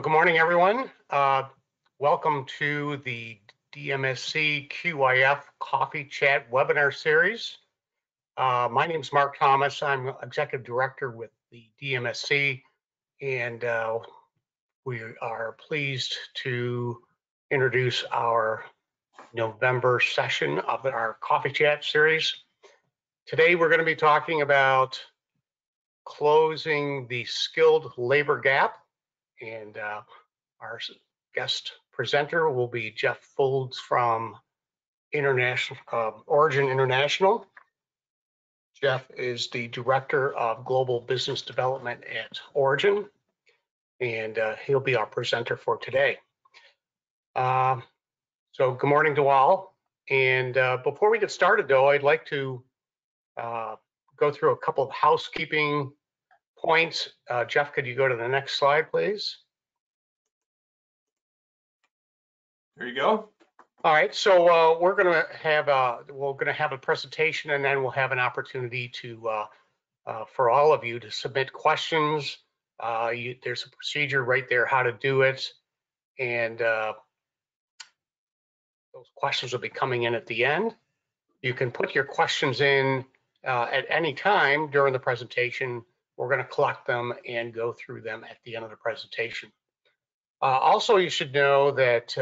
Well, good morning, everyone. Welcome to the DMSC QIF Coffee Chat webinar series. My name is Mark Thomas. I'm Executive Director with the DMSC, and we are pleased to introduce our November session of our Coffee Chat series. Today, we're going to be talking about closing the skilled labor gap, and our guest presenter will be Geoff Foulds from Origin International. Geoff is the Director of Global Business Development at Origin, and he'll be our presenter for today. So good morning to all. And before we get started, though, I'd like to go through a couple of housekeeping points. Geoff, could you go to the next slide, please? There you go. All right, so we're going to have a presentation, and then we'll have an opportunity to for all of you to submit questions. There's a procedure right there how to do it, and those questions will be coming in at the end. You can put your questions in at any time during the presentation. We're going to collect them and go through them at the end of the presentation. Also, you should know that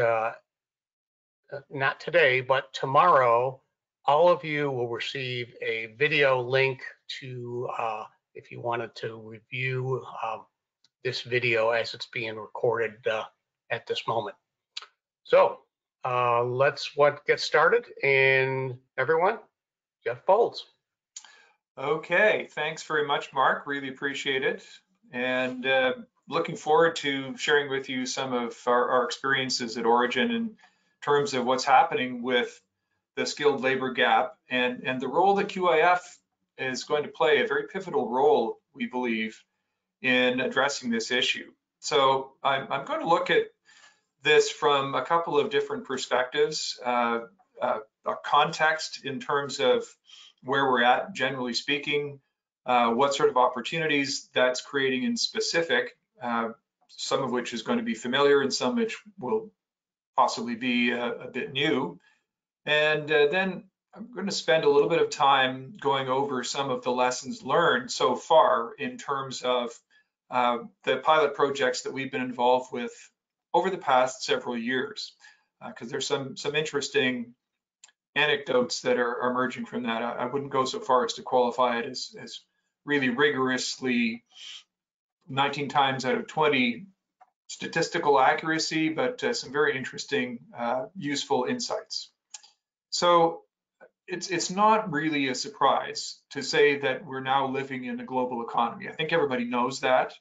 not today, but tomorrow, all of you will receive a video link to, if you wanted to review this video as it's being recorded at this moment. So let's get started. And everyone, Geoff Foulds. Okay, thanks very much, Mark. Really appreciate it. And looking forward to sharing with you some of our experiences at Origin in terms of what's happening with the skilled labor gap and the role that QIF is going to play, a very pivotal role, we believe, in addressing this issue. So I'm going to look at this from a couple of different perspectives, a context in terms of where we're at, generally speaking, what sort of opportunities that's creating in specific, some of which is going to be familiar and some which will possibly be a bit new. And then I'm going to spend a little bit of time going over some of the lessons learned so far in terms of the pilot projects that we've been involved with over the past several years, because there's some interesting anecdotes that are emerging from that. I wouldn't go so far as to qualify it as really rigorously 19 times out of 20 statistical accuracy, but some very interesting, useful insights. So it's not really a surprise to say that we're now living in a global economy. I think everybody knows that.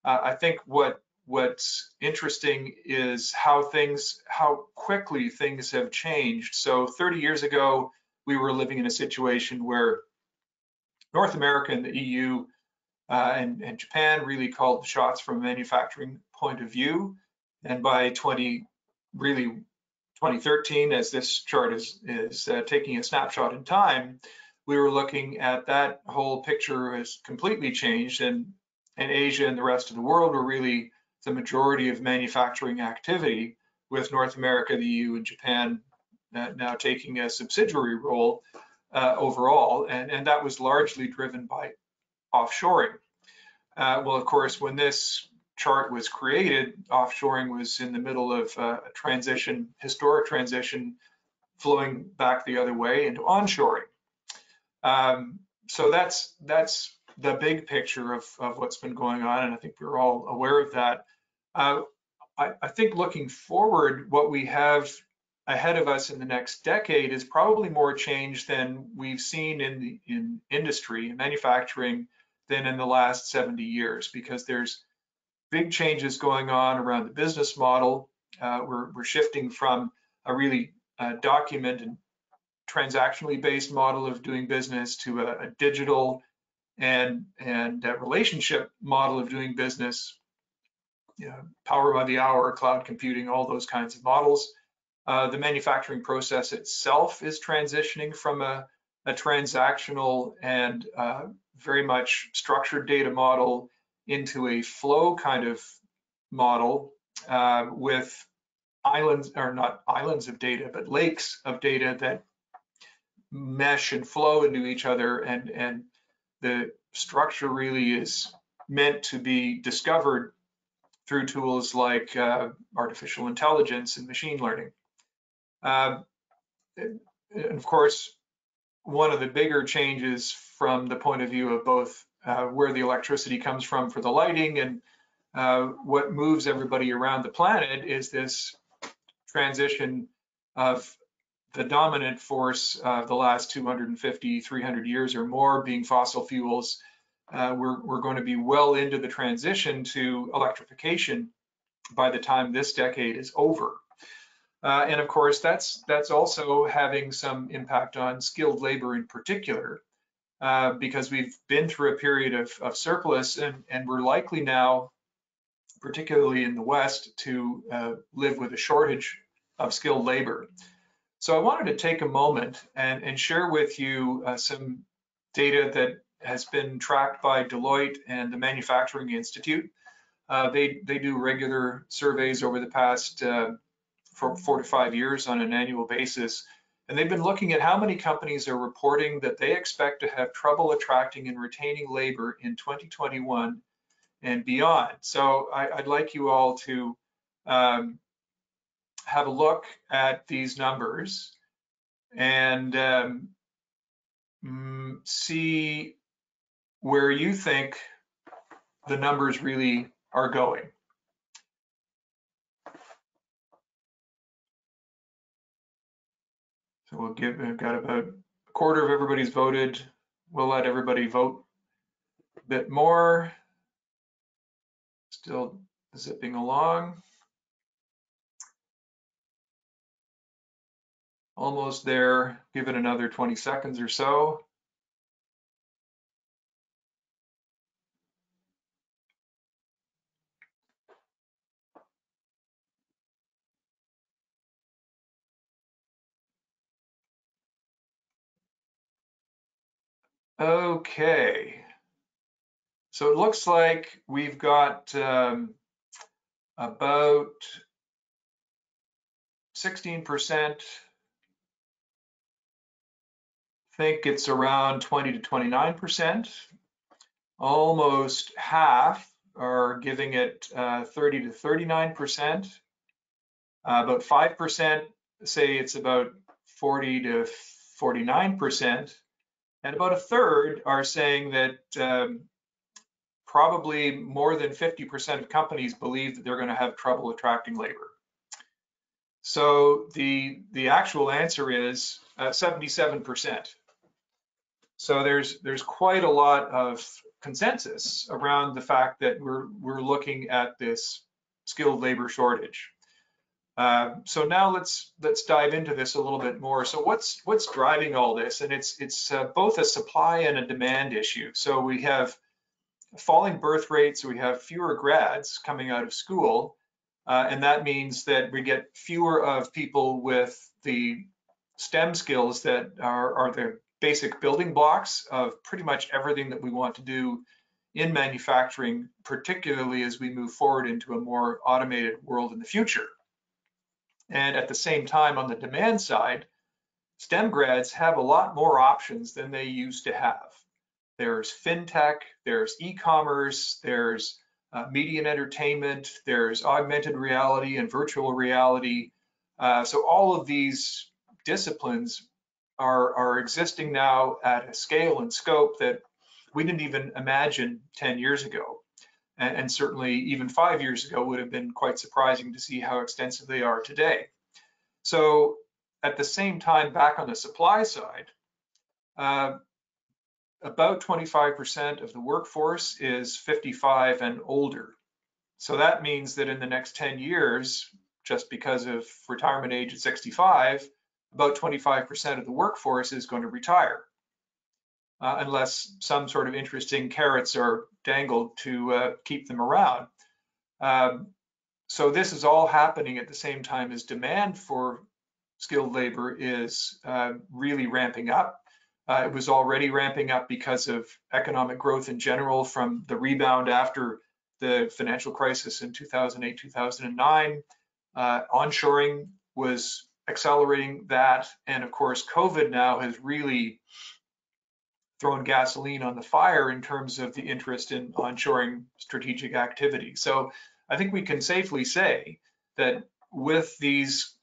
I think what's interesting is how quickly things have changed. So 30 years ago, we were living in a situation where North America and the EU and Japan really called the shots from a manufacturing point of view. And by 2013, as this chart is taking a snapshot in time, we were looking at that whole picture has completely changed, and Asia and the rest of the world were really the majority of manufacturing activity, with North America, the EU, and Japan now taking a subsidiary role overall, and that was largely driven by offshoring. Well, of course, when this chart was created, offshoring was in the middle of a transition, historic transition, flowing back the other way into onshoring. So that's the big picture of what's been going on, and I think we're all aware of that. I think looking forward, what we have ahead of us in the next decade is probably more change than we've seen in industry and manufacturing than in the last 70 years, because there's big changes going on around the business model. We're shifting from a really documented, transactionally based model of doing business to a digital and a relationship model of doing business. Power by the hour, cloud computing, all those kinds of models. The manufacturing process itself is transitioning from a transactional and very much structured data model into a flow kind of model with islands, or not islands of data, but lakes of data that mesh and flow into each other, and the structure really is meant to be discovered through tools like artificial intelligence and machine learning. And of course, one of the bigger changes from the point of view of both where the electricity comes from for the lighting and what moves everybody around the planet is this transition of the dominant force of the last 250, 300 years or more being fossil fuels. We're going to be well into the transition to electrification by the time this decade is over. And of course, that's also having some impact on skilled labor in particular, because we've been through a period of surplus, and we're likely now, particularly in the West, to live with a shortage of skilled labor. So I wanted to take a moment and share with you some data that has been tracked by Deloitte and the Manufacturing Institute. They do regular surveys over the past 4 to 5 years on an annual basis. And they've been looking at how many companies are reporting that they expect to have trouble attracting and retaining labor in 2021 and beyond. So I'd like you all to have a look at these numbers and see where you think the numbers really are going. So we've got about a quarter of everybody's voted. We'll let everybody vote a bit more. Still zipping along. Almost there. Give it another 20 seconds or so. Okay. So it looks like we've got about 16%. Think it's around 20 to 29%. Almost half are giving it 30 to 39%. About 5% say it's about 40 to 49%. And about a third are saying that probably more than 50% of companies believe that they're going to have trouble attracting labor. So the actual answer is 77%. So there's quite a lot of consensus around the fact that we're looking at this skilled labor shortage. So now let's dive into this a little bit more. So what's driving all this? And it's both a supply and a demand issue. So we have falling birth rates, we have fewer grads coming out of school, and that means that we get fewer of people with the STEM skills that are the basic building blocks of pretty much everything that we want to do in manufacturing, particularly as we move forward into a more automated world in the future. And at the same time, on the demand side, STEM grads have a lot more options than they used to have. There's fintech, there's e-commerce, there's media and entertainment, there's augmented reality and virtual reality. So all of these disciplines are existing now at a scale and scope that we didn't even imagine 10 years ago. And certainly even 5 years ago would have been quite surprising to see how extensive they are today. So at the same time, back on the supply side, about 25% of the workforce is 55 and older. So that means that in the next 10 years, just because of retirement age at 65, about 25% of the workforce is going to retire, unless some sort of interesting carrots are dangled to keep them around. So this is all happening at the same time as demand for skilled labor is really ramping up. It was already ramping up because of economic growth in general from the rebound after the financial crisis in 2008, 2009. Onshoring was accelerating that. And of course, COVID now has really thrown gasoline on the fire in terms of the interest in onshoring strategic activity. So I think we can safely say that with these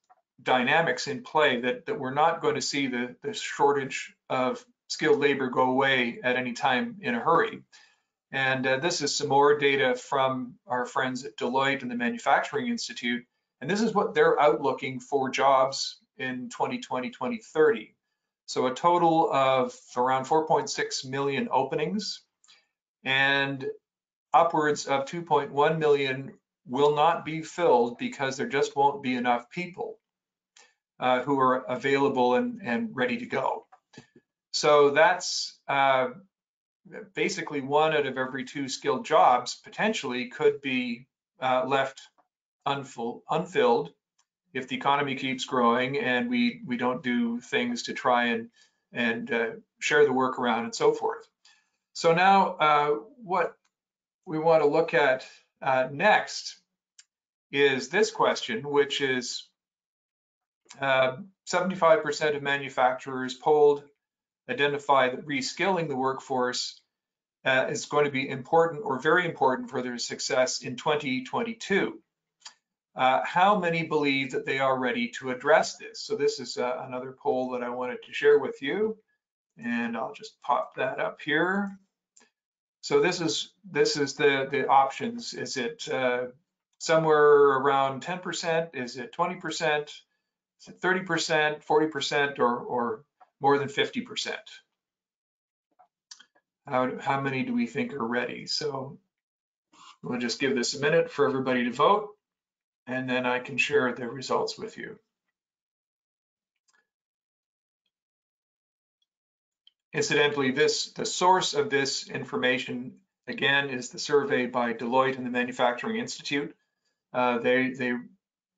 dynamics in play, that we're not going to see the shortage of skilled labor go away at any time in a hurry. And this is some more data from our friends at Deloitte and the Manufacturing Institute. And this is what they're outlooking for jobs in 2020, 2030. So a total of around 4.6 million openings, and upwards of 2.1 million will not be filled because there just won't be enough people who are available and ready to go. So that's basically 1 out of every 2 skilled jobs potentially could be left unfilled if the economy keeps growing and we don't do things to try and share the work around and so forth. So now what we want to look at next is this question, which is 75% of manufacturers polled identify that reskilling the workforce is going to be important or very important for their success in 2022. How many believe that they are ready to address this? So this is another poll that I wanted to share with you, and I'll just pop that up here. So this is the options. Is it somewhere around 10%? Is it 20%? Is it 30%, 40%, or more than 50%? How many do we think are ready? So we'll just give this a minute for everybody to vote, and then I can share the results with you. Incidentally, the source of this information, again, is the survey by Deloitte and the Manufacturing Institute. They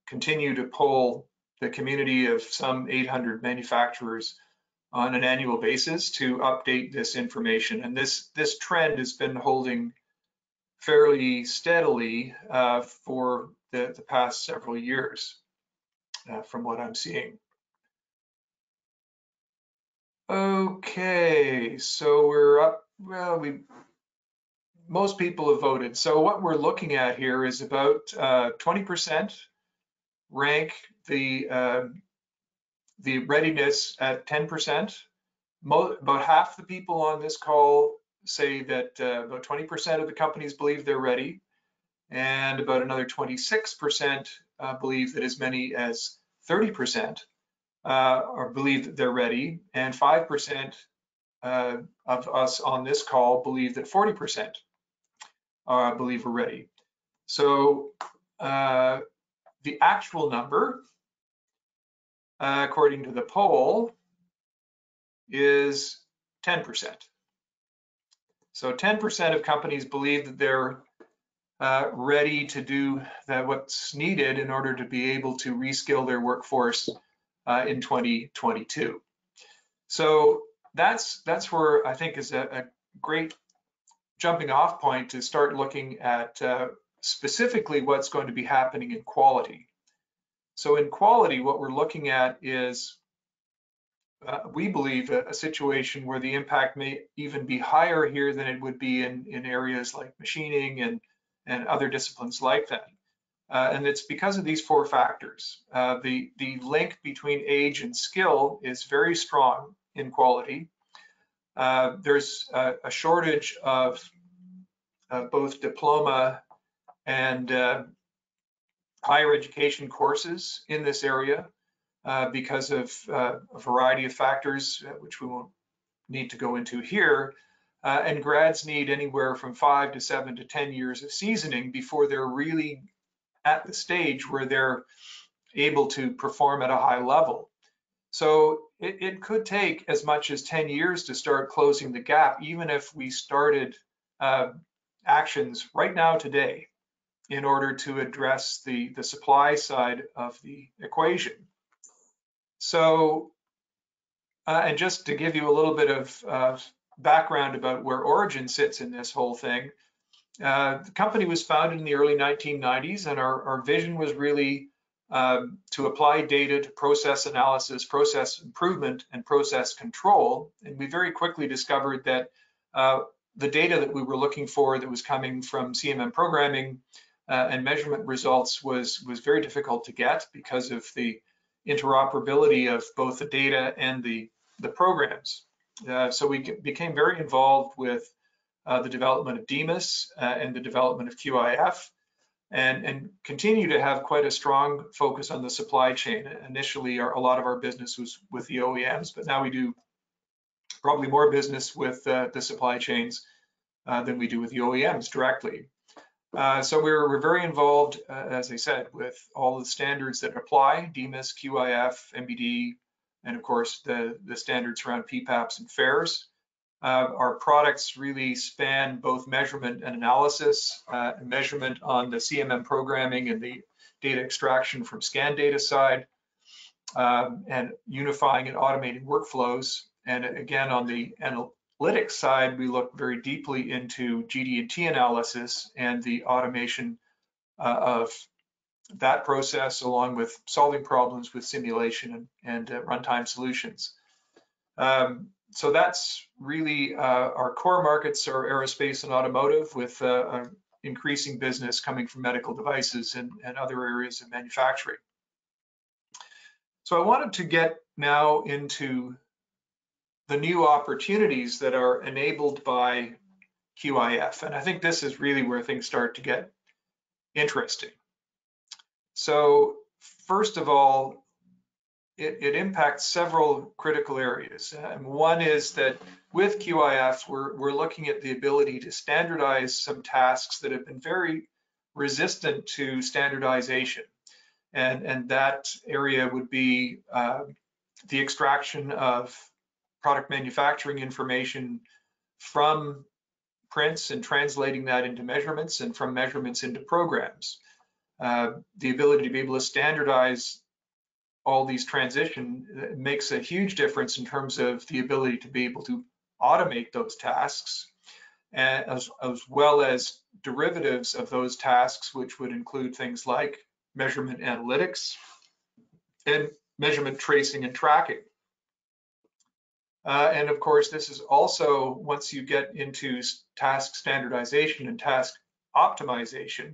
continue to poll the community of some 800 manufacturers on an annual basis to update this information. And this trend has been holding fairly steadily for the past several years, from what I'm seeing. Okay, so we're up, well, most people have voted. So what we're looking at here is about 20% rank the readiness at 10%. About half the people on this call say that about 20% of the companies believe they're ready, and about another 26% believe that as many as 30% or believe that they're ready, and 5% of us on this call believe that 40% believe we're ready. So the actual number, according to the poll, is 10%. So 10% of companies believe that they're ready to do what's needed in order to be able to reskill their workforce in 2022. So that's where I think is a great jumping off point to start looking at specifically what's going to be happening in quality. So in quality, what we're looking at is, we believe, a situation where the impact may even be higher here than it would be in areas like machining and other disciplines like that. And it's because of these 4 factors. The link between age and skill is very strong in quality. There's a shortage of both diploma and higher education courses in this area because of a variety of factors, which we won't need to go into here. And grads need anywhere from 5 to 7 to 10 years of seasoning before they're really at the stage where they're able to perform at a high level. So it could take as much as 10 years to start closing the gap, even if we started actions right now today in order to address the supply side of the equation. So, and just to give you a little bit of background about where Origin sits in this whole thing, The company was founded in the early 1990s, and our vision was really to apply data to process analysis, process improvement, and process control. And we very quickly discovered that the data that we were looking for that was coming from CMM programming and measurement results was very difficult to get because of the interoperability of both the data and the programs. So we became very involved with the development of DMSC and the development of QIF, and continue to have quite a strong focus on the supply chain. Initially, a lot of our business was with the OEMs, but now we do probably more business with the supply chains than we do with the OEMs directly. So we're very involved, as I said, with all the standards that apply, DMSC, QIF, MBD, and of course the standards around PPAPs and FAIRs. Our products really span both measurement and analysis, measurement on the CMM programming and the data extraction from scan data side, and unifying and automating workflows. And again, on the analytics side, we look very deeply into GD&T analysis and the automation of that process, along with solving problems with simulation and runtime solutions. So that's really our core markets are aerospace and automotive, with increasing business coming from medical devices and other areas of manufacturing. So I wanted to get now into the new opportunities that are enabled by QIF. And I think this is really where things start to get interesting. So first of all, it impacts several critical areas. One is that with QIF, we're looking at the ability to standardize some tasks that have been very resistant to standardization. And that area would be the extraction of product manufacturing information from prints and translating that into measurements, and from measurements into programs. The ability to be able to standardize all these transition makes a huge difference in terms of the ability to be able to automate those tasks, as well as derivatives of those tasks, which would include things like measurement analytics and measurement tracing and tracking. And of course, this is also, once you get into task standardization and task optimization,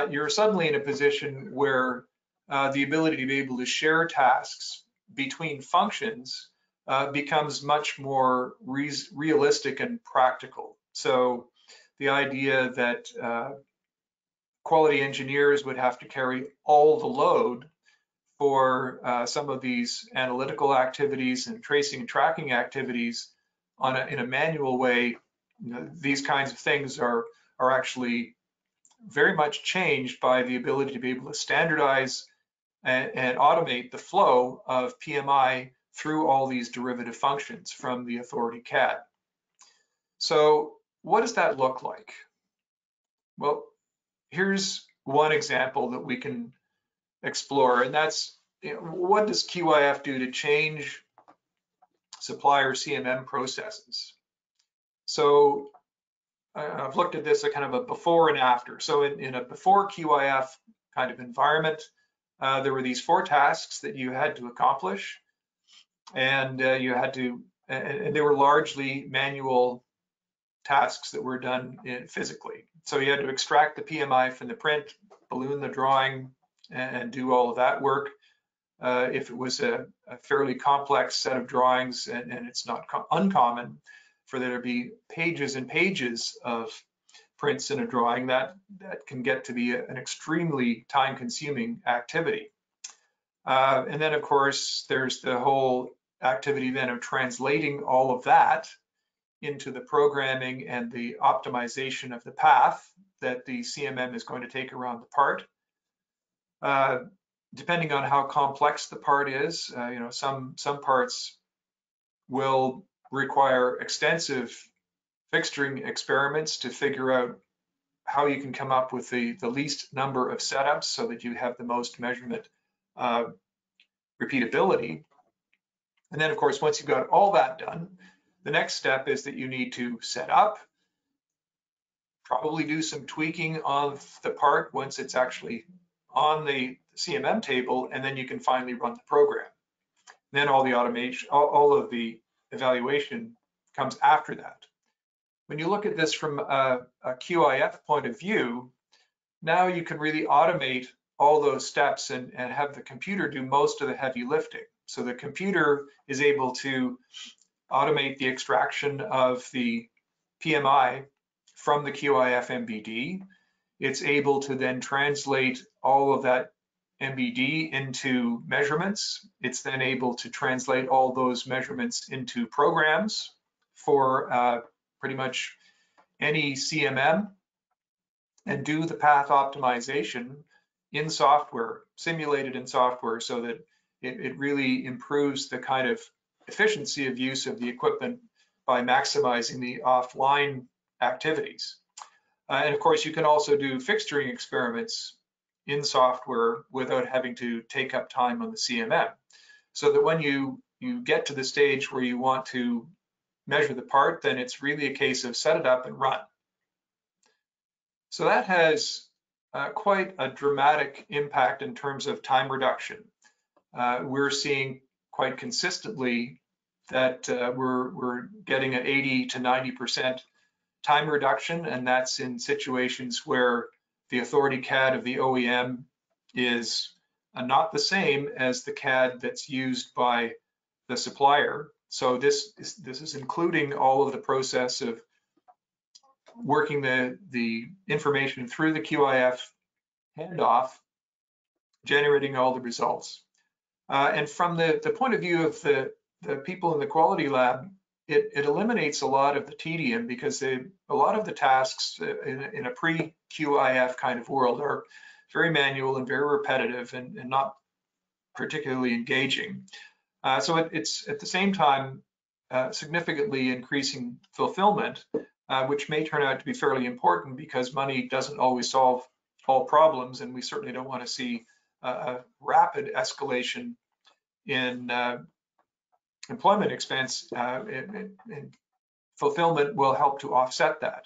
you're suddenly in a position where the ability to be able to share tasks between functions becomes much more realistic and practical. So the idea that quality engineers would have to carry all the load for some of these analytical activities and tracing and tracking activities in a manual way, these kinds of things are actually very much changed by the ability to be able to standardize and automate the flow of PMI through all these derivative functions from the authority CAD. So what does that look like? Well, here's one example that we can explore, and that's, what does QIF do to change supplier CMM processes? So I've looked at this as kind of a before and after. So in a before QIF kind of environment, there were these 4 tasks that you had to accomplish, and and they were largely manual tasks that were done physically. So you had to extract the PMI from the print, balloon the drawing, and do all of that work. If it was a fairly complex set of drawings, and it's not uncommon for there to be pages and pages of prints in a drawing, that can get to be an extremely time-consuming activity. And then, of course, there's the whole activity then of translating all of that into the programming and the optimization of the path that the CMM is going to take around the part. Depending on how complex the part is, some parts will require extensive fixturing experiments to figure out how you can come up with the least number of setups so that you have the most measurement repeatability. And then, of course, once you've got all that done, the next step is that you need to set up, probably do some tweaking of the part once it's actually on the CMM table, and then you can finally run the program. Then all the automation, all of the evaluation comes after that. When you look at this from a QIF point of view, now you can really automate all those steps and have the computer do most of the heavy lifting. So the computer is able to automate the extraction of the PMI from the QIF MBD. It's able to then translate all of that MBD into measurements. It's then able to translate all those measurements into programs for pretty much any CMM and do the path optimization in software, simulated in software, so that it really improves the kind of efficiency of use of the equipment by maximizing the offline activities. And of course, you can also do fixturing experiments in software without having to take up time on the CMM. So that when you get to the stage where you want to measure the part, then it's really a case of set it up and run. So that has quite a dramatic impact in terms of time reduction. We're seeing quite consistently that we're getting an 80 to 90% time reduction, and that's in situations where the authority CAD of the OEM is not the same as the CAD that's used by the supplier. So this is including all of the process of working the information through the QIF handoff, generating all the results. And from the point of view of the people in the quality lab, it eliminates a lot of the tedium, because a lot of the tasks in a pre-QIF kind of world are very manual and very repetitive and not particularly engaging. So it's at the same time significantly increasing fulfillment, which may turn out to be fairly important, because money doesn't always solve all problems, and we certainly don't want to see a rapid escalation in employment expense, and fulfillment will help to offset that.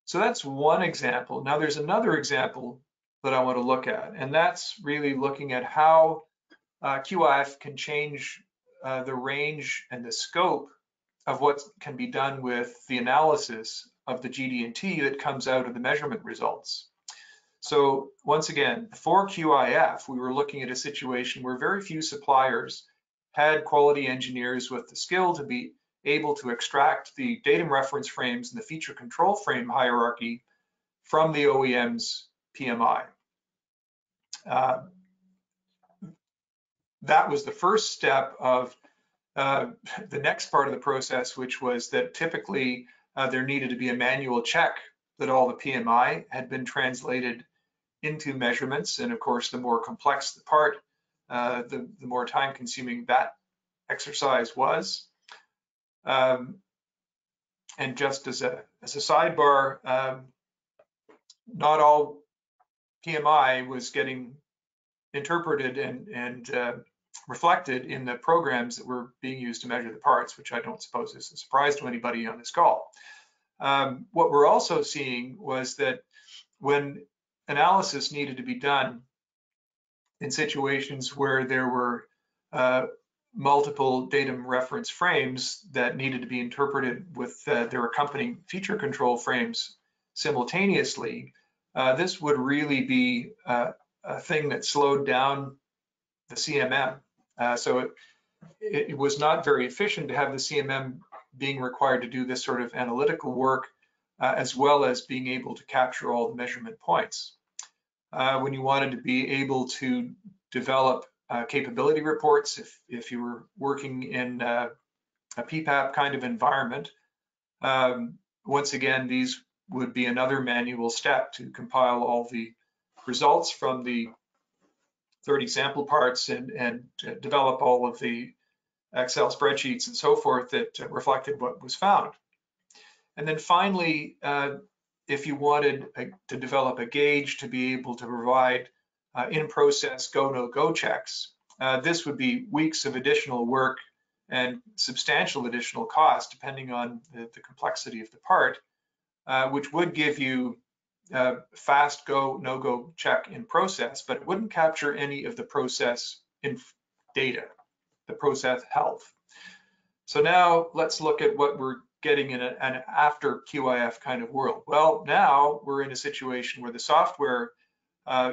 So that's one example. Now there's another example that I want to look at, and that's really looking at how QIF can change the range and the scope of what can be done with the analysis of the GD&T that comes out of the measurement results. So once again, for QIF, we were looking at a situation where very few suppliers had quality engineers with the skill to be able to extract the datum reference frames and the feature control frame hierarchy from the OEM's PMI. That was the first step of the next part of the process, which was that typically there needed to be a manual check that all the PMI had been translated into measurements. And of course, the more complex the part, the more time consuming that exercise was. And just as a sidebar, not all PMI was getting interpreted and reflected in the programs that were being used to measure the parts, which I don't suppose is a surprise to anybody on this call. What we're also seeing was that when analysis needed to be done in situations where there were multiple datum reference frames that needed to be interpreted with their accompanying feature control frames simultaneously, this would really be a thing that slowed down the CMM. So it was not very efficient to have the CMM being required to do this sort of analytical work, as well as being able to capture all the measurement points. When you wanted to be able to develop capability reports, if you were working in a PPAP kind of environment, once again, these would be another manual step to compile all the results from the 30 sample parts and develop all of the Excel spreadsheets and so forth that reflected what was found. And then finally, if you wanted to develop a gauge to be able to provide in-process go, no-go checks, this would be weeks of additional work and substantial additional cost, depending on the complexity of the part. which would give you fast go, no-go check in process, but it wouldn't capture any of the process data, the process health. So now let's look at what we're getting in an after QIF kind of world. Well, now we're in a situation where the software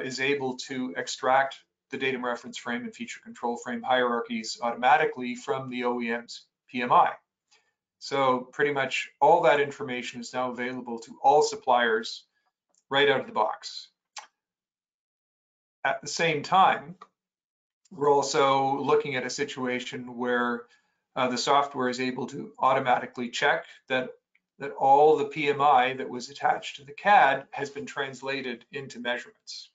is able to extract the datum reference frame and feature control frame hierarchies automatically from the OEM's PMI. So pretty much all that information is now available to all suppliers right out of the box. At the same time, we're also looking at a situation where the software is able to automatically check that all the PMI that was attached to the CAD has been translated into measurements.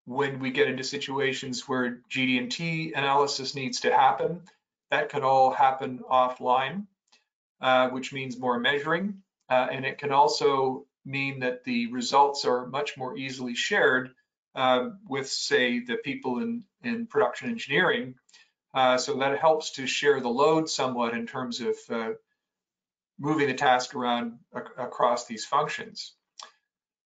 When we get into situations where GD&T analysis needs to happen, that can all happen offline, which means more measuring. And it can also mean that the results are much more easily shared with, say, the people in production engineering. So that helps to share the load somewhat in terms of moving the task around across these functions.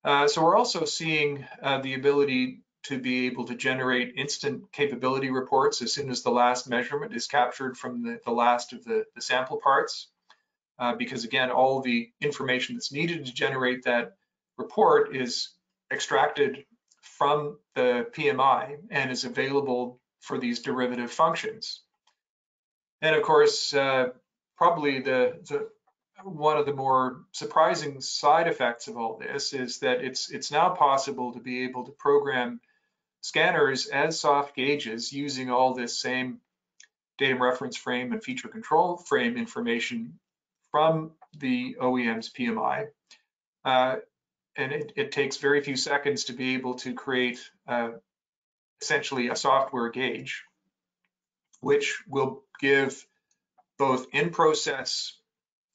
So we're also seeing the ability to be able to generate instant capability reports as soon as the last measurement is captured from the last of the sample parts. Because again, all the information that's needed to generate that report is extracted from the PMI and is available for these derivative functions. And of course, probably one of the more surprising side effects of all this is that it's now possible to be able to program scanners as soft gauges using all this same datum reference frame and feature control frame information from the OEM's PMI. And it takes very few seconds to be able to create essentially a software gauge, which will give both in-process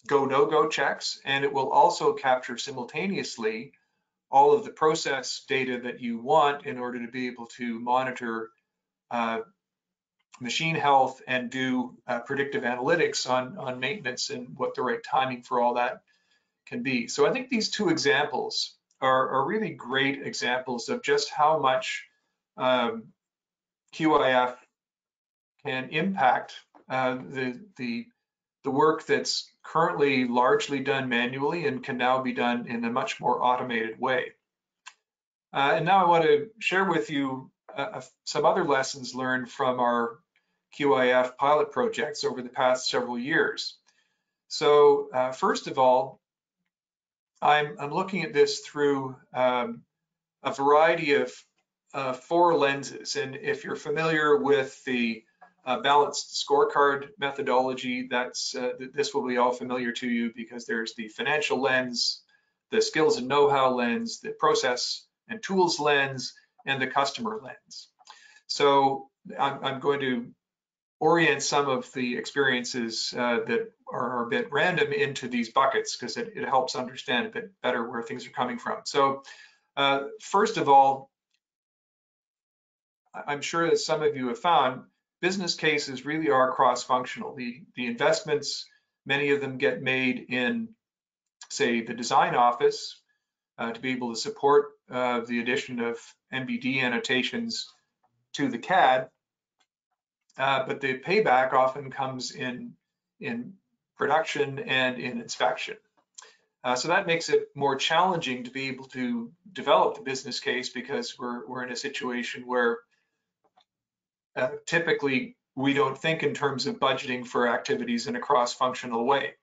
go, no-go checks, and it will also capture simultaneously all of the process data that you want in order to be able to monitor machine health and do predictive analytics on maintenance and what the right timing for all that can be. So I think these two examples are really great examples of just how much QIF can impact the work that's currently largely done manually and can now be done in a much more automated way. And now I want to share with you some other lessons learned from our QIF pilot projects over the past several years. So first of all, I'm looking at this through a variety of 4 lenses. And if you're familiar with the balanced scorecard methodology, this will be all familiar to you because there's the financial lens, the skills and know-how lens, the process and tools lens, and the customer lens. So I'm going to orient some of the experiences that are a bit random into these buckets because it helps understand a bit better where things are coming from. So first of all, I'm sure that some of you have found business cases really are cross-functional. The investments, many of them get made in, say, the design office to be able to support the addition of NBD annotations to the CAD. But the payback often comes in production and in inspection. So that makes it more challenging to be able to develop the business case because we're in a situation where typically we don't think in terms of budgeting for activities in a cross-functional way.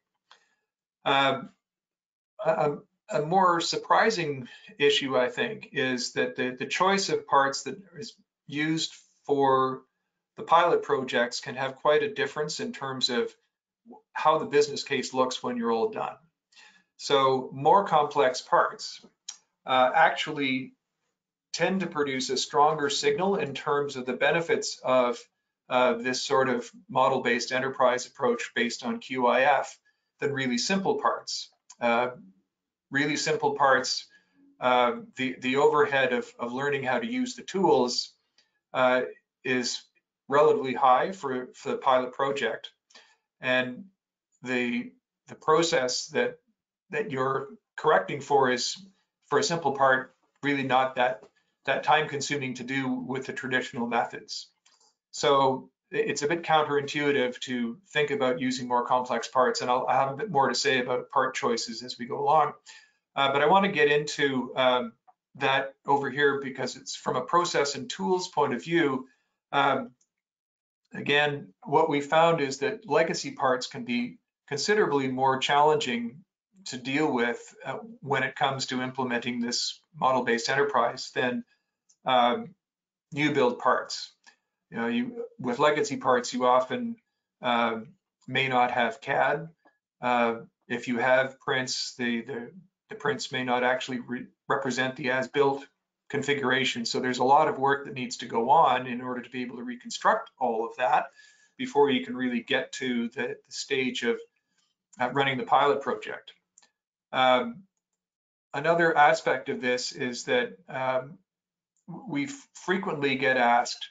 A more surprising issue, I think, is that the choice of parts that is used for the pilot projects can have quite a difference in terms of how the business case looks when you're all done. So more complex parts actually tend to produce a stronger signal in terms of the benefits of this sort of model-based enterprise approach based on QIF than really simple parts. Really simple parts, the overhead of learning how to use the tools is relatively high for the pilot project, and the the process that you're correcting for is, for a simple part, really not that time consuming to do with the traditional methods. So it's a bit counterintuitive to think about using more complex parts, and I'll have a bit more to say about part choices as we go along. But I want to get into that over here because it's from a process and tools point of view. Again, what we found is that legacy parts can be considerably more challenging to deal with when it comes to implementing this model-based enterprise than new build parts. With legacy parts, you often may not have CAD. If you have prints, the prints may not actually represent the as-built configuration. So there's a lot of work that needs to go on in order to be able to reconstruct all of that before you can really get to the stage of running the pilot project. Another aspect of this is that we frequently get asked,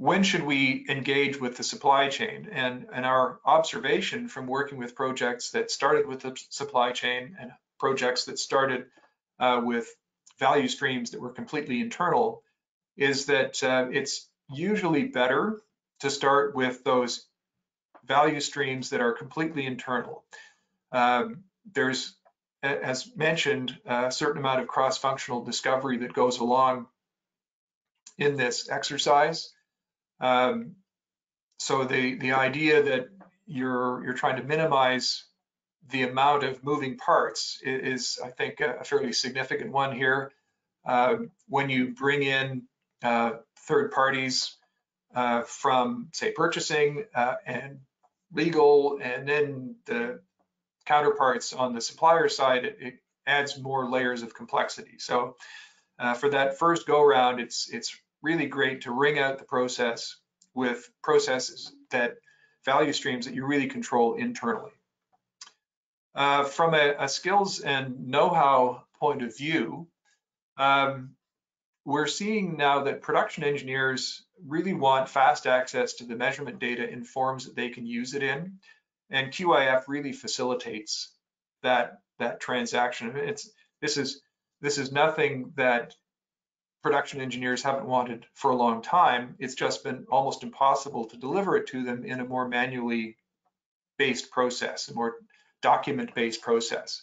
when should we engage with the supply chain? And our observation from working with projects that started with the supply chain and projects that started with value streams that were completely internal is that it's usually better to start with those value streams that are completely internal. There's, as mentioned, a certain amount of cross-functional discovery that goes along in this exercise. So the idea that you're trying to minimize the amount of moving parts is, I think, a fairly significant one here. When you bring in third parties from, say, purchasing and legal, and then the counterparts on the supplier side, it adds more layers of complexity. So for that first go around, it's really great to wring out the process with processes that value streams that you really control internally. From a skills and know-how point of view, we're seeing now that production engineers really want fast access to the measurement data in forms that they can use it in, and QIF really facilitates that transaction. This is nothing that production engineers haven't wanted for a long time. It's just been almost impossible to deliver it to them in a more manually based process, a more document-based process.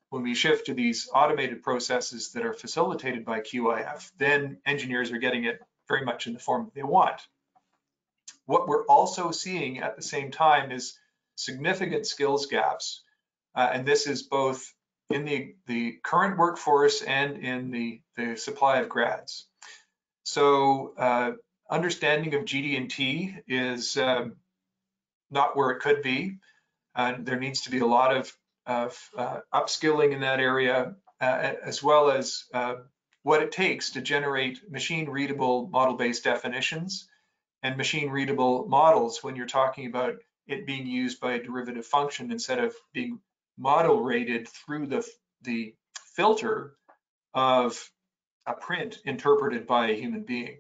When we shift to these automated processes that are facilitated by QIF, then engineers are getting it very much in the form that they want. What we're also seeing at the same time is significant skills gaps, and this is both in the current workforce and in the supply of grads. So understanding of GD&T is not where it could be. There needs to be a lot of upskilling in that area, as well as what it takes to generate machine-readable model-based definitions and machine-readable models when you're talking about it being used by a derivative function instead of being model rated through the filter of a print interpreted by a human being.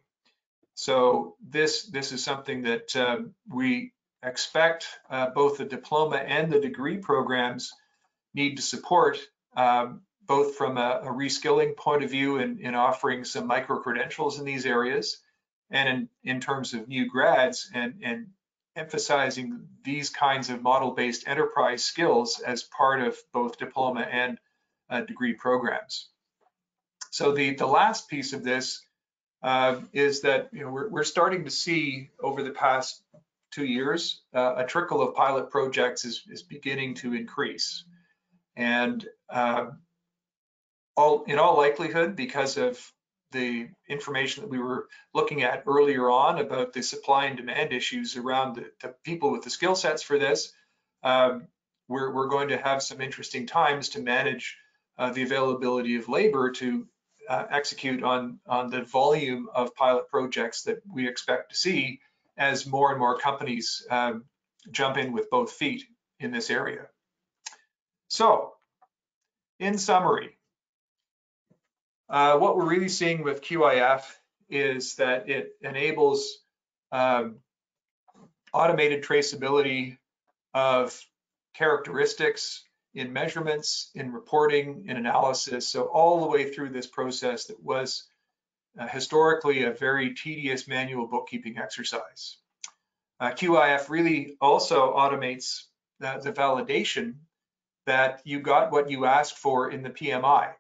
So this is something that we expect both the diploma and the degree programs need to support, both from a reskilling point of view in offering some micro-credentials in these areas, and in terms of new grads and emphasizing these kinds of model-based enterprise skills as part of both diploma and degree programs. So the last piece of this is that we're starting to see over the past 2 years a trickle of pilot projects is beginning to increase, and in all likelihood, because of the information that we were looking at earlier on about the supply and demand issues around the people with the skill sets for this, we're going to have some interesting times to manage the availability of labor to execute on the volume of pilot projects that we expect to see as more and more companies jump in with both feet in this area. So, in summary, what we're really seeing with QIF is that it enables automated traceability of characteristics in measurements, in reporting, in analysis. So all the way through this process that was historically a very tedious manual bookkeeping exercise. QIF really also automates the validation that you got what you asked for in the PMI,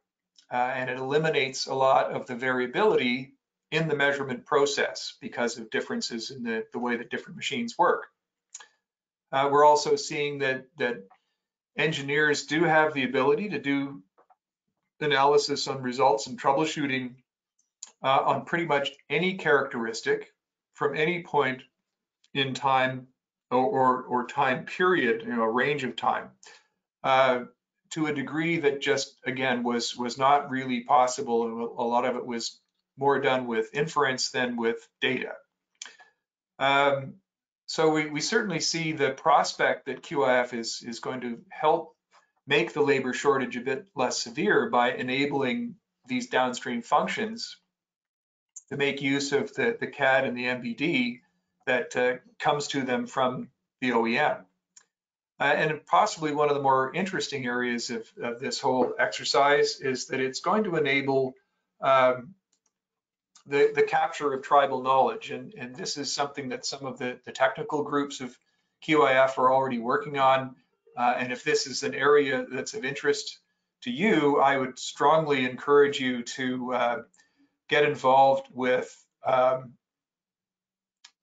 and it eliminates a lot of the variability in the measurement process because of differences in the way that different machines work. We're also seeing that engineers do have the ability to do analysis on results and troubleshooting on pretty much any characteristic from any point in time or time period, a range of time, to a degree that just, again, was not really possible. And a lot of it was more done with inference than with data. So we certainly see the prospect that QIF is going to help make the labor shortage a bit less severe by enabling these downstream functions to make use of the CAD and the MBD that comes to them from the OEM. And possibly one of the more interesting areas of this whole exercise is that it's going to enable the capture of tribal knowledge. And this is something that some of the technical groups of QIF are already working on. And if this is an area that's of interest to you, I would strongly encourage you to get involved with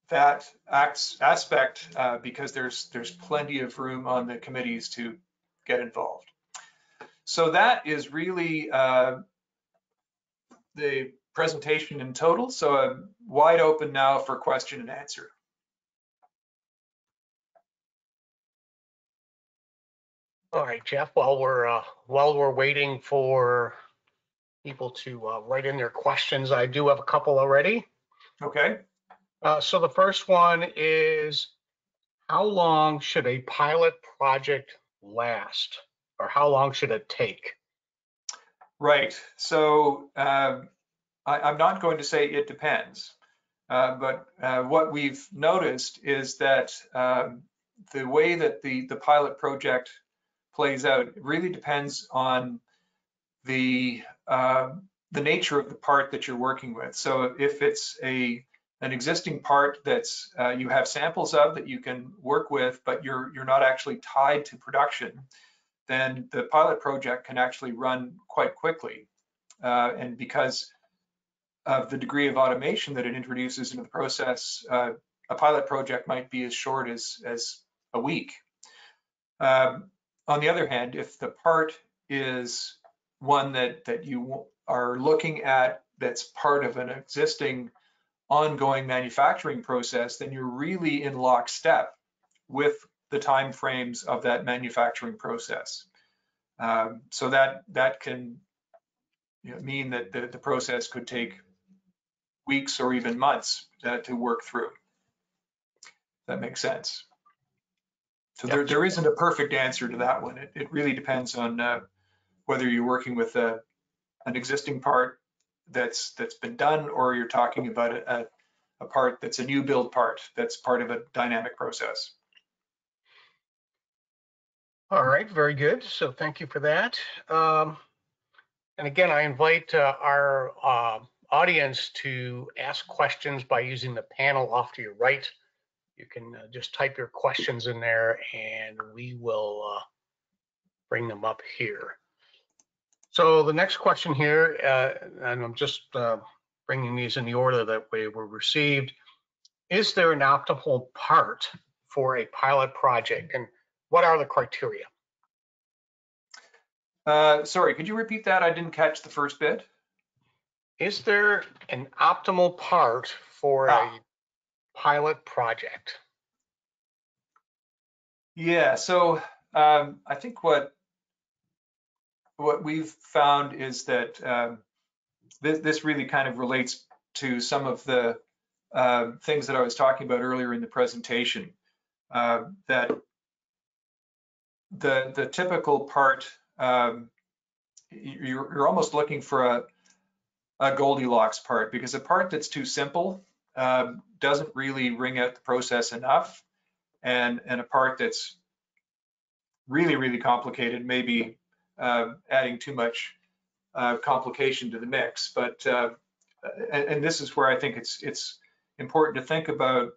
that aspect because there's plenty of room on the committees to get involved. So that is really the presentation in total. So I'm wide open now for question and answer. All right, Geoff, while we're waiting for people to write in their questions, I do have a couple already. Okay. So the first one is, how long should a pilot project last, or how long should it take? Right. So I'm not going to say it depends, but what we've noticed is that the way that the pilot project plays out really depends on the nature of the part that you're working with. So if it's an existing part that's you have samples of that you can work with, but you're not actually tied to production, then the pilot project can actually run quite quickly. And because of the degree of automation that it introduces into the process, a pilot project might be as short as a week. On the other hand, if the part is one that you are looking at that's part of an existing ongoing manufacturing process, then you're really in lockstep with the time frames of that manufacturing process. So that can mean that the process could take weeks or even months to work through. That makes sense. So there isn't a perfect answer to that one. It really depends on whether you're working with an existing part that's been done, or you're talking about a part that's a new build part that's part of a dynamic process. All right, very good. So thank you for that. And again, I invite our audience to ask questions by using the panel off to your right. You can just type your questions in there and we will bring them up here. So the next question here, and I'm just bringing these in the order that they were received. Is there an optimal part for a pilot project, and what are the criteria? Sorry, could you repeat that? I didn't catch the first bit. Is there an optimal part for a pilot project? Yeah, so I think what we've found is that this really kind of relates to some of the things that I was talking about earlier in the presentation, that the typical part, you're almost looking for a Goldilocks part, because a part that's too simple doesn't really wring out the process enough, and a part that's really, really complicated, maybe adding too much complication to the mix. But and this is where I think it's important to think about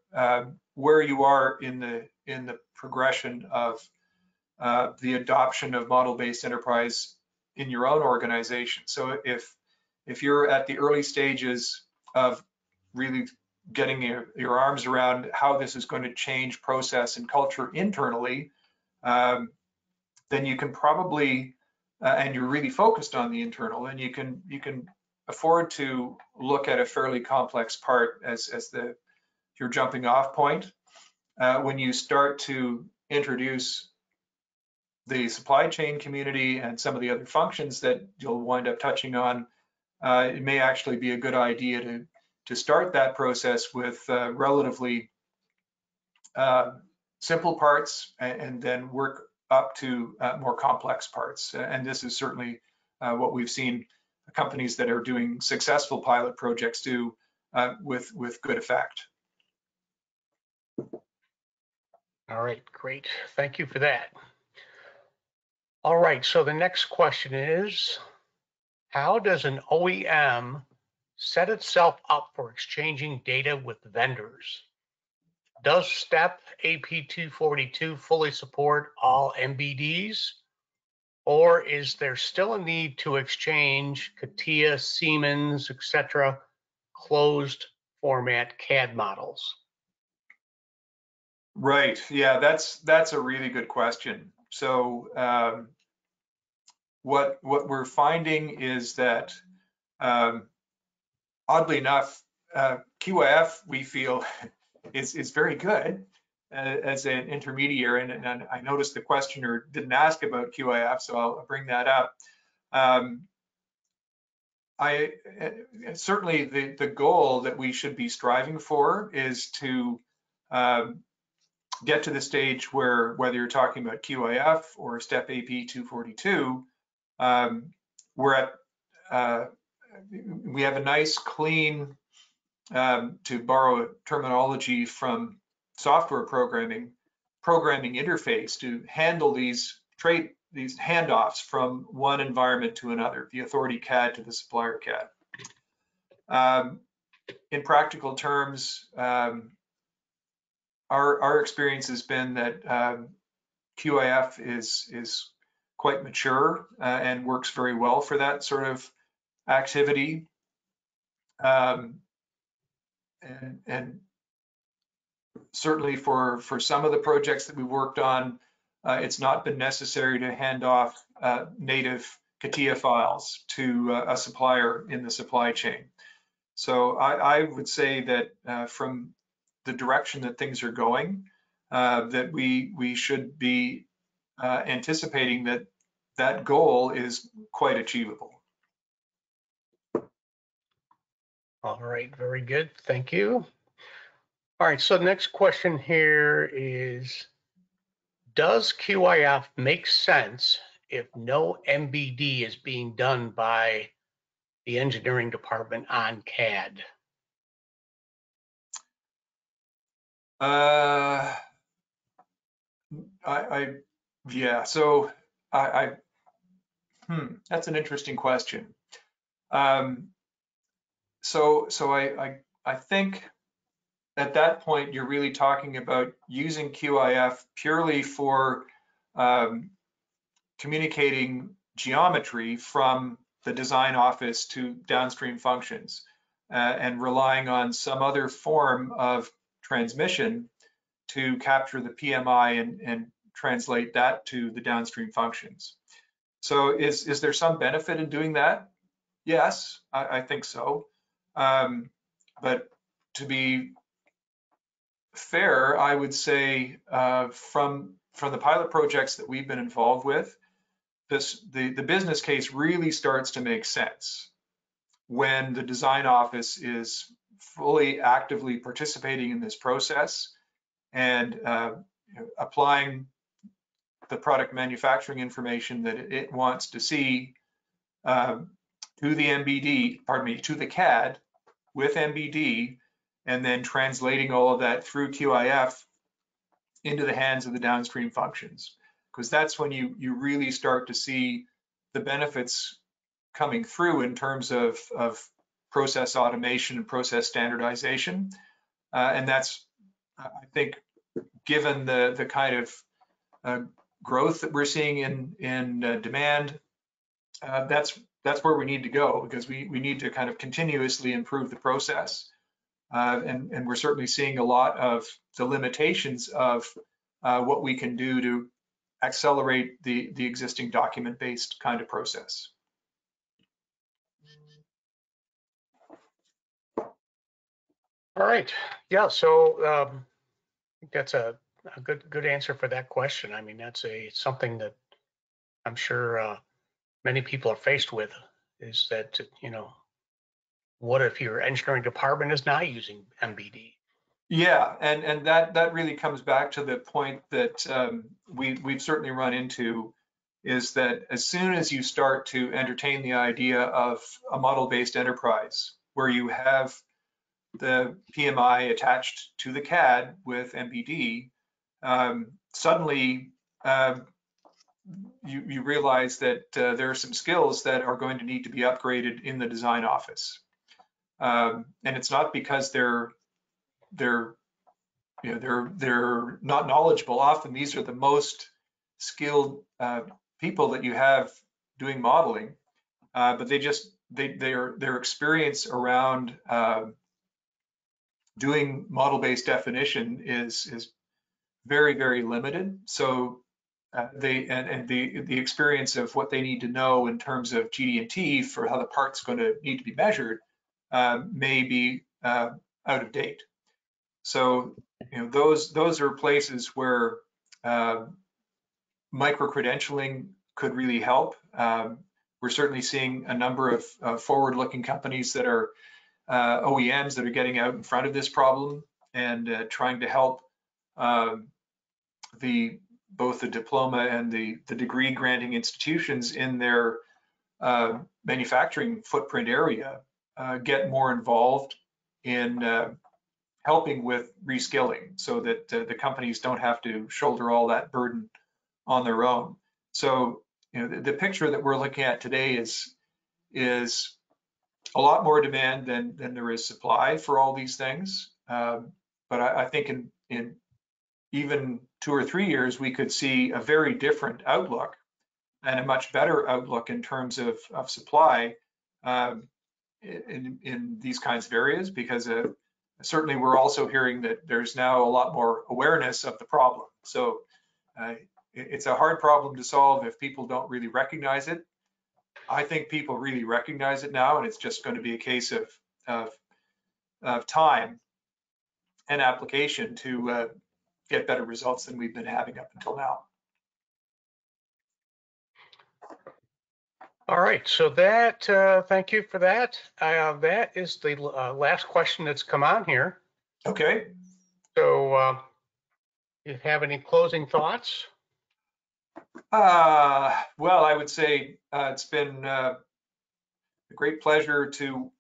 where you are in the progression of the adoption of model-based enterprise in your own organization. So if you're at the early stages of really getting your arms around how this is going to change process and culture internally, then you can probably, and you're really focused on the internal, and you can afford to look at a fairly complex part as your jumping off point. When you start to introduce the supply chain community and some of the other functions that you'll wind up touching on, it may actually be a good idea to start that process with relatively simple parts and then work up to more complex parts. And this is certainly what we've seen companies that are doing successful pilot projects do with good effect. All right, great. Thank you for that. All right, so the next question is, how does an OEM set itself up for exchanging data with vendors? Does STEP AP242 fully support all MBDs? Or is there still a need to exchange CATIA, Siemens, etc., closed format CAD models? Right. Yeah, that's a really good question. So what we're finding is that oddly enough, QIF we feel is very good as an intermediary, and I noticed the questioner didn't ask about QIF, so I'll bring that up. Certainly the goal that we should be striving for is to get to the stage where, whether you're talking about QIF or STEP AP 242, we have a nice, clean, to borrow a terminology from software programming interface to handle these handoffs from one environment to another, the authority CAD to the supplier CAD. In practical terms, our experience has been that QIF is quite mature and works very well for that sort of activity. And certainly for some of the projects that we worked on, it's not been necessary to hand off native CATIA files to a supplier in the supply chain. So I would say that from the direction that things are going, that we should be anticipating that goal is quite achievable. All right, very good. Thank you. All right, so the next question here is, does QIF make sense if no MBD is being done by the engineering department on CAD? Yeah, so that's an interesting question. So I think at that point you're really talking about using QIF purely for communicating geometry from the design office to downstream functions and relying on some other form of transmission to capture the PMI and translate that to the downstream functions. So is there some benefit in doing that? Yes, I think so. But to be fair, I would say from the pilot projects that we've been involved with, the business case really starts to make sense when the design office is fully actively participating in this process and applying the product manufacturing information that it wants to see to the MBD, pardon me, to the CAD with MBD, and then translating all of that through QIF into the hands of the downstream functions. because that's when you really start to see the benefits coming through in terms of process automation and process standardization. And that's, I think, given the kind of growth that we're seeing in demand, that's where we need to go, because we need to kind of continuously improve the process. And we're certainly seeing a lot of the limitations of what we can do to accelerate the existing document-based kind of process. All right. Yeah. So that's a good answer for that question. I mean, that's something that I'm sure many people are faced with, is that, you know, what if your engineering department is not using MBD? Yeah, and that really comes back to the point that we've certainly run into, is that as soon as you start to entertain the idea of a model-based enterprise where you have the PMI attached to the CAD with MBD, suddenly you realize that there are some skills that are going to need to be upgraded in the design office, and it's not because they're not knowledgeable. Often these are the most skilled people that you have doing modeling, but their experience around doing model-based definition is very, very limited. So the experience of what they need to know in terms of GD&T for how the part's going to need to be measured may be out of date. So those are places where micro-credentialing could really help. We're certainly seeing a number of forward-looking companies that are OEMs that are getting out in front of this problem and trying to help both the diploma and the degree granting institutions in their manufacturing footprint area get more involved in helping with reskilling, so that the companies don't have to shoulder all that burden on their own. So the picture that we're looking at today is a lot more demand than there is supply for all these things. But I think in even 2 or 3 years, we could see a very different outlook and a much better outlook in terms of supply in these kinds of areas, because certainly we're also hearing that there's now a lot more awareness of the problem. So it's a hard problem to solve if people don't really recognize it. I think people really recognize it now, and it's just going to be a case of time and application to get better results than we've been having up until now. All right, so that, thank you for that. That is the last question that's come on here. Okay. So you have any closing thoughts? Well, I would say it's been a great pleasure to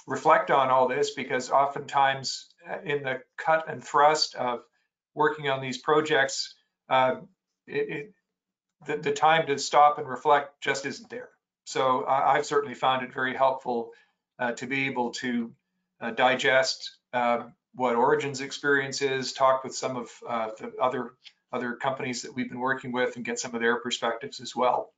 reflect on all this, because oftentimes in the cut and thrust of working on these projects, the time to stop and reflect just isn't there. So I've certainly found it very helpful to be able to digest what Origin's experience is, talk with some of the other companies that we've been working with, and get some of their perspectives as well.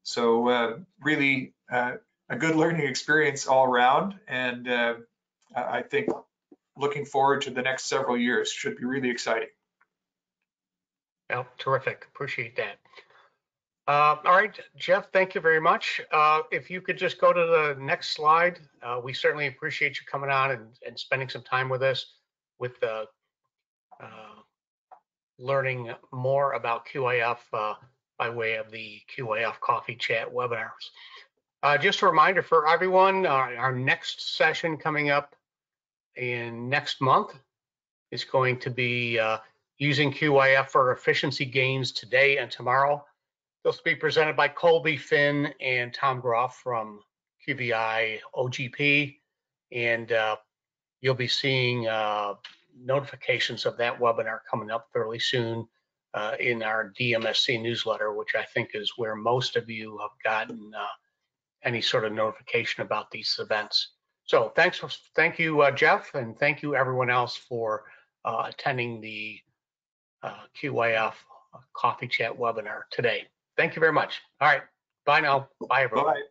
So really a good learning experience all around, and I think looking forward to the next several years should be really exciting. Oh, terrific. Appreciate that. All right, Geoff, thank you very much. If you could just go to the next slide. We certainly appreciate you coming on and spending some time with us with learning more about QIF by way of the QIF Coffee Chat webinars. Just a reminder for everyone, our next session coming up in next month is going to be using QIF for efficiency gains today and tomorrow. This will be presented by Colby Finn and Tom Groff from QBI OGP, and you'll be seeing notifications of that webinar coming up fairly soon in our DMSC newsletter, which I think is where most of you have gotten any sort of notification about these events. So thank you, Geoff, and thank you everyone else for attending the QIF Coffee Chat webinar today. Thank you very much. All right, bye now. Bye, everyone. Bye.